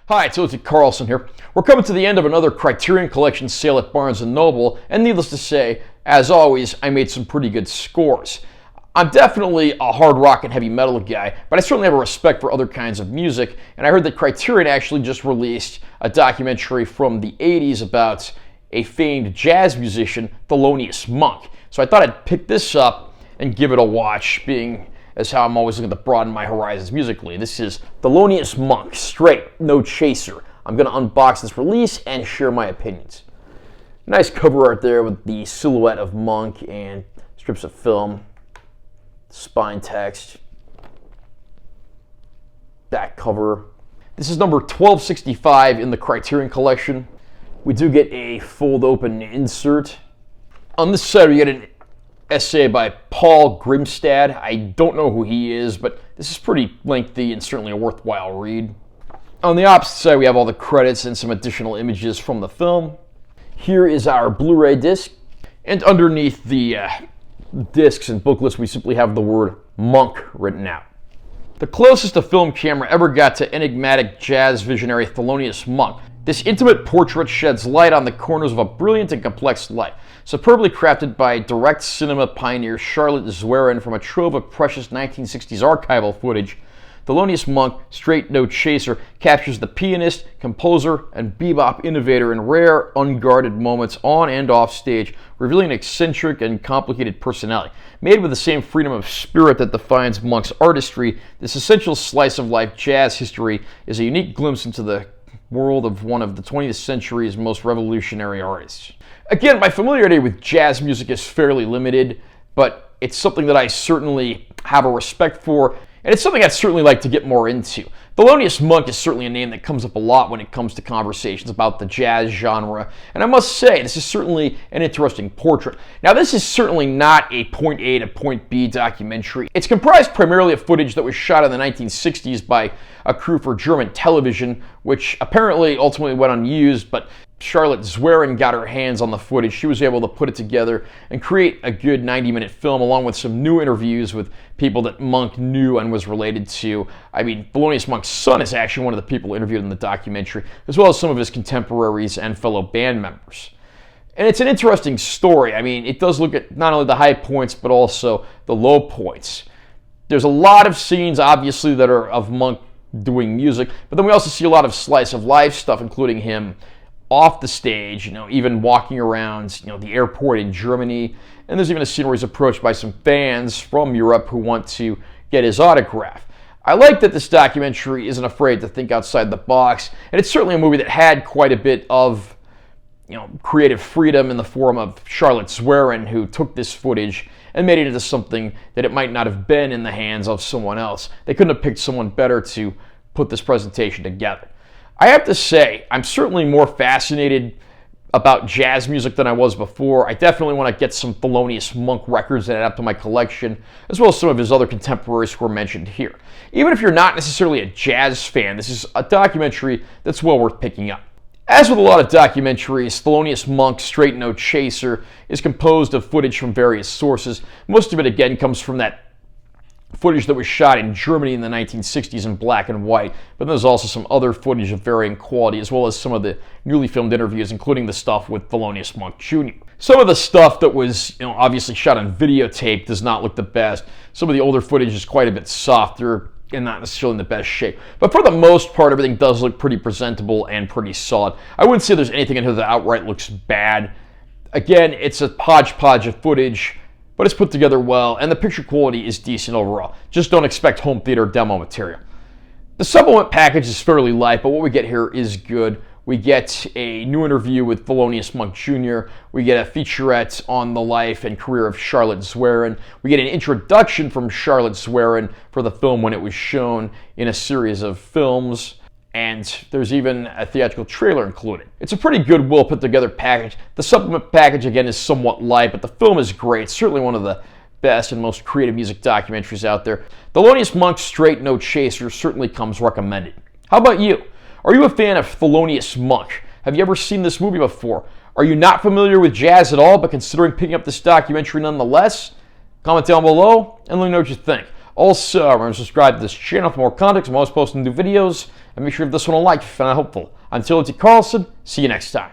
Hi, it's Otis Carlson here. We're coming to the end of another Criterion Collection sale at Barnes & Noble, and needless to say, as always, I made some pretty good scores. I'm definitely a hard rock and heavy metal guy, but I certainly have a respect for other kinds of music, and I heard that Criterion actually just released a documentary from the 80s about a famed jazz musician, Thelonious Monk. So I thought I'd pick this up and give it a watch, being as how I'm always looking to broaden my horizons musically. This is Thelonious Monk, straight, no chaser. I'm going to unbox this release and share my opinions. Nice cover art there with the silhouette of Monk and strips of film, spine text, back cover. This is number 1265 in the Criterion Collection. We do get a fold open insert. On this side we get an essay by Paul Grimstad. I don't know who he is, but this is pretty lengthy and certainly a worthwhile read. On the opposite side, we have all the credits and some additional images from the film. Here is our Blu-ray disc, and underneath the discs and booklets, we simply have the word Monk written out. The closest a film camera ever got to enigmatic jazz visionary Thelonious Monk, this intimate portrait sheds light on the corners of a brilliant and complex life, superbly crafted by direct cinema pioneer Charlotte Zwerin from a trove of precious 1960s archival footage. Thelonious Monk, straight no chaser, captures the pianist, composer, and bebop innovator in rare, unguarded moments on and off stage, revealing an eccentric and complicated personality. Made with the same freedom of spirit that defines Monk's artistry, this essential slice of life jazz history is a unique glimpse into the world of one of the 20th century's most revolutionary artists. Again, my familiarity with jazz music is fairly limited, but it's something that I certainly have a respect for, and it's something I'd certainly like to get more into. Thelonious Monk is certainly a name that comes up a lot when it comes to conversations about the jazz genre, and I must say, this is certainly an interesting portrait. Now, this is certainly not a point A to point B documentary. It's comprised primarily of footage that was shot in the 1960s by a crew for German television, which apparently ultimately went unused, but Charlotte Zwerin got her hands on the footage. She was able to put it together and create a good 90-minute film along with some new interviews with people that Monk knew and was related to. I mean, Thelonious Monk's son is actually one of the people interviewed in the documentary, as well as some of his contemporaries and fellow band members. And it's an interesting story. I mean, it does look at not only the high points, but also the low points. There's a lot of scenes, obviously, that are of Monk doing music, but then we also see a lot of slice of life stuff, including him off the stage, even walking around, the airport in Germany. And there's even a scene where he's approached by some fans from Europe who want to get his autograph. I like that this documentary isn't afraid to think outside the box, and it's certainly a movie that had quite a bit of, creative freedom in the form of Charlotte Zwerin, who took this footage and made it into something that it might not have been in the hands of someone else. They couldn't have picked someone better to put this presentation together. I have to say, I'm certainly more fascinated about jazz music than I was before. I definitely want to get some Thelonious Monk records and add up to my collection, as well as some of his other contemporaries who are mentioned here. Even if you're not necessarily a jazz fan, this is a documentary that's well worth picking up. As with a lot of documentaries, Thelonious Monk, straight no chaser, is composed of footage from various sources. Most of it, again, comes from that footage that was shot in Germany in the 1960s in black and white, but there's also some other footage of varying quality, as well as some of the newly filmed interviews, including the stuff with Thelonious Monk Jr. Some of the stuff that was, obviously shot on videotape does not look the best. Some of the older footage is quite a bit softer and not necessarily in the best shape. But for the most part, everything does look pretty presentable and pretty solid. I wouldn't say there's anything in here that outright looks bad. Again, it's a hodgepodge of footage, but it's put together well, and the picture quality is decent overall. Just don't expect home theater demo material. The supplement package is fairly light, but what we get here is good. We get a new interview with Thelonious Monk Jr. We get a featurette on the life and career of Charlotte Zwerin. We get an introduction from Charlotte Zwerin for the film when it was shown in a series of films. And there's even a theatrical trailer included. It's a pretty good, well put together package. The supplement package, again, is somewhat light, but the film is great. It's certainly one of the best and most creative music documentaries out there. Thelonious Monk, straight no chaser, certainly comes recommended. How about you? Are you a fan of Thelonious Monk? Have you ever seen this movie before? Are you not familiar with jazz at all, but considering picking up this documentary nonetheless? Comment down below and let me know what you think. Also, remember to subscribe to this channel for more content. I'm always posting new videos. And make sure to give this one a like if you found it helpful. Until it's Carlson, see you next time.